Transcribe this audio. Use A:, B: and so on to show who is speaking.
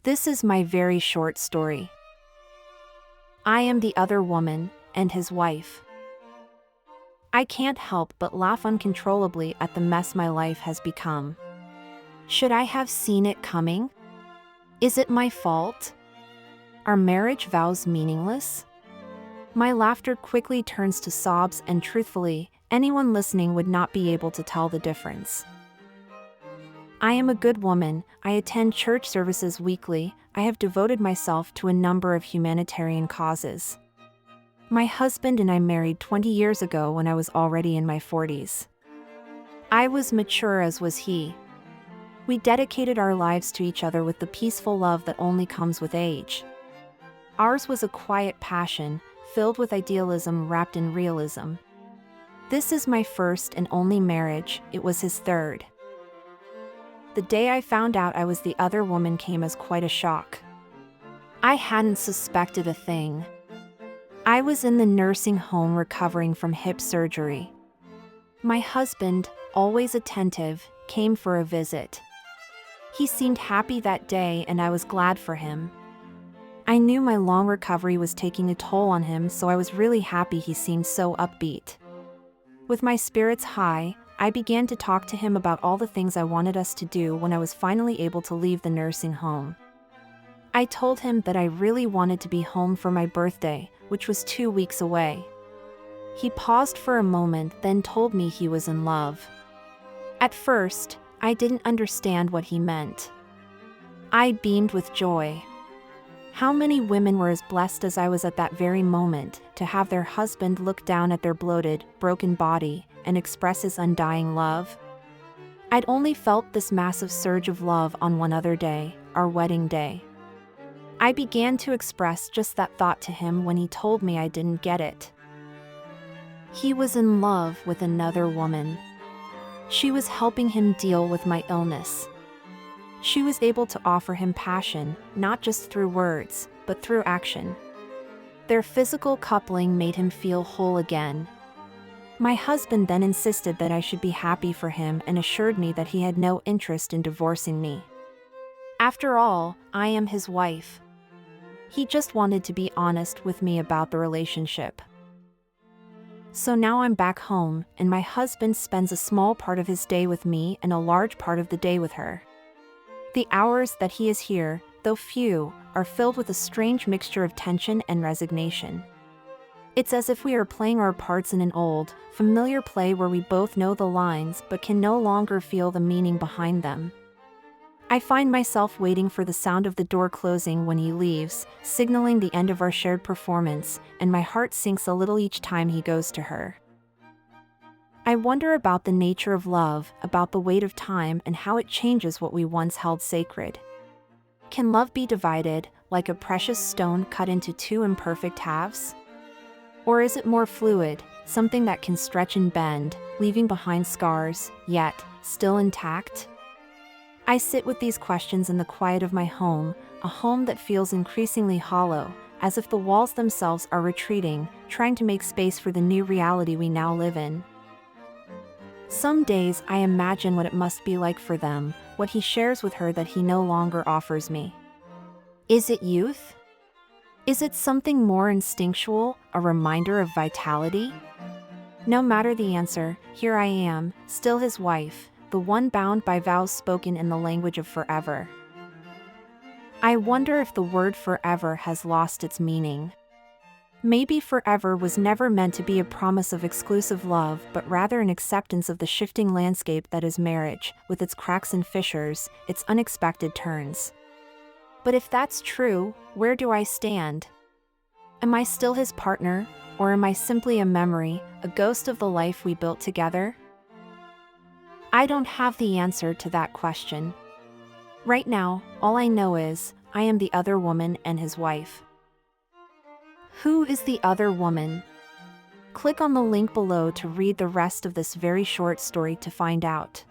A: This is my very short story. I am the other woman, and his wife. I can't help but laugh uncontrollably at the mess my life has become. Should I have seen it coming? Is it my fault? Are marriage vows meaningless? My laughter quickly turns to sobs, and truthfully, anyone listening would not be able to tell the difference. I am a good woman. I attend church services weekly. I have devoted myself to a number of humanitarian causes. My husband and I married 20 years ago when I was already in my 40s. I was mature, as was he. We dedicated our lives to each other with the peaceful love that only comes with age. Ours was a quiet passion, filled with idealism wrapped in realism. This is my first and only marriage. It was his third. The day I found out I was the other woman came as quite a shock. I hadn't suspected a thing. I was in the nursing home recovering from hip surgery. My husband, always attentive, came for a visit. He seemed happy that day, and I was glad for him. I knew my long recovery was taking a toll on him, so I was really happy he seemed so upbeat. With my spirits high, I began to talk to him about all the things I wanted us to do when I was finally able to leave the nursing home. I told him that I really wanted to be home for my birthday, which was 2 weeks away. He paused for a moment, then told me he was in love. At first, I didn't understand what he meant. I beamed with joy. How many women were as blessed as I was at that very moment to have their husband look down at their bloated, broken body and express his undying love? I'd only felt this massive surge of love on one other day, our wedding day. I began to express just that thought to him when he told me I didn't get it. He was in love with another woman. She was helping him deal with my illness. She was able to offer him passion, not just through words, but through action. Their physical coupling made him feel whole again. My husband then insisted that I should be happy for him and assured me that he had no interest in divorcing me. After all, I am his wife. He just wanted to be honest with me about the relationship. So now I'm back home, and my husband spends a small part of his day with me and a large part of the day with her. The hours that he is here, though few, are filled with a strange mixture of tension and resignation. It's as if we are playing our parts in an old, familiar play where we both know the lines but can no longer feel the meaning behind them. I find myself waiting for the sound of the door closing when he leaves, signaling the end of our shared performance, and my heart sinks a little each time he goes to her. I wonder about the nature of love, about the weight of time, and how it changes what we once held sacred. Can love be divided, like a precious stone cut into two imperfect halves? Or is it more fluid, something that can stretch and bend, leaving behind scars, yet still intact? I sit with these questions in the quiet of my home, a home that feels increasingly hollow, as if the walls themselves are retreating, trying to make space for the new reality we now live in. Some days I imagine what it must be like for them, what he shares with her that he no longer offers me. Is it youth? Is it something more instinctual, a reminder of vitality? No matter the answer, here I am, still his wife, the one bound by vows spoken in the language of forever. I wonder if the word forever has lost its meaning. Maybe forever was never meant to be a promise of exclusive love, but rather an acceptance of the shifting landscape that is marriage, with its cracks and fissures, its unexpected turns. But if that's true, where do I stand? Am I still his partner, or am I simply a memory, a ghost of the life we built together? I don't have the answer to that question. Right now, all I know is, I am the other woman and his wife. Who is the other woman? Click on the link below to read the rest of this very short story to find out.